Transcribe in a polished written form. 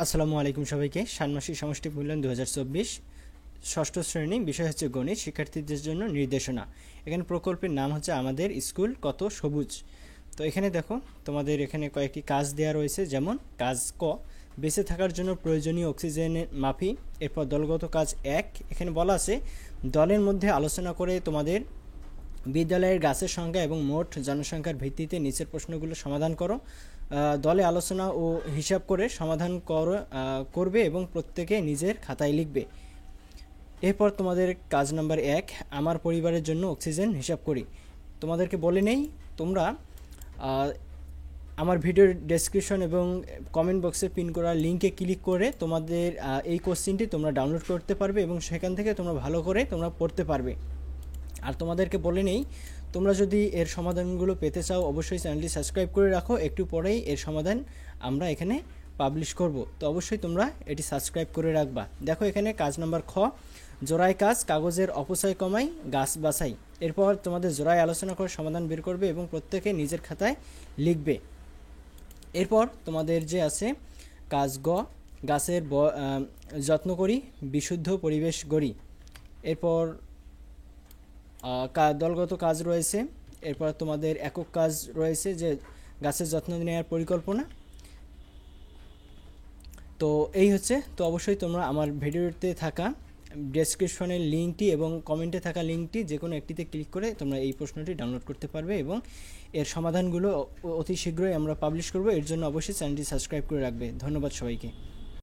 আসসালামু আলাইকুম সবাইকে। ষান্মাসিক সমষ্টি মূল্যায়ন 2024 ষষ্ঠ শ্রেণী, বিষয় হচ্ছে গণিত, শিক্ষার্থীদের জন্য নির্দেশনা। এখানে প্রকল্পের নাম হচ্ছে আমাদের স্কুল কত সবুজ। তো এখানে দেখো, তোমাদের এখানে কয়েকটি কাজ দেওয়া রয়েছে, যেমন কাজ ক, বেঁচে থাকার জন্য প্রয়োজনীয় অক্সিজেনের মাপি। এরপর দলগত কাজ 1, এখানে বলা আছে দলের মধ্যে আলোচনা করে তোমাদের বিদ্যালয়ের গাছের সংখ্যা এবং মোট জনসংখ্যার ভিত্তিতে নিচের প্রশ্নগুলো সমাধান করো। দলে আলোচনা ও হিসাব করে সমাধান করবে এবং প্রত্যেকে নিজের খাতায় লিখবে। এরপর তোমাদের কাজ নাম্বার 1, আমার পরিবারের জন্য অক্সিজেন হিসাব করি। তোমাদেরকে বলে নেই, তোমরা আমার ভিডিওর ডেসক্রিপশন এবং কমেন্ট বক্সে পিন করা লিঙ্কে ক্লিক করে তোমাদের এই কোশ্চেনটি তোমরা ডাউনলোড করতে পারবে এবং সেখান থেকে তোমরা ভালো করে তোমরা পড়তে পারবে। আর তোমাদেরকে বলে নেই, তোমরা যদি এর সমাধানগুলো পেতে চাও অবশ্যই চ্যানেলটি সাবস্ক্রাইব করে রাখো। একটু পরেই এর সমাধান আমরা এখানে পাবলিশ করব, তো অবশ্যই তোমরা এটি সাবস্ক্রাইব করে রাখবা। দেখো এখানে কাজ নাম্বার খ, জোড়ায় কাজ, কাগজের অপচয় কমাই, গাছ বাছাই। এরপর তোমাদের জোড়ায় আলোচনা করে সমাধান বের করবে এবং প্রত্যেকে নিজের খাতায় লিখবে। এরপর তোমাদের যে আছে কাজ গ, গাছের যত্ন করি, বিশুদ্ধ পরিবেশ গড়ি। এরপর দলগত কাজ রয়েছে। এরপর তোমাদের একক কাজ রয়েছে, যে গাছের যত্ন নেওয়ার পরিকল্পনা। তো এই হচ্ছে। তো অবশ্যই তোমরা আমার ভিডিওতে থাকা ডেসক্রিপশনের লিঙ্কটি এবং কমেন্টে থাকা লিঙ্কটি যে কোনো একটিতে ক্লিক করে তোমরা এই প্রশ্নটি ডাউনলোড করতে পারবে এবং এর সমাধানগুলো অতি শীঘ্রই আমরা পাবলিশ করব। এর জন্য অবশ্যই চ্যানেলটি সাবস্ক্রাইব করে রাখবে। ধন্যবাদ সবাইকে।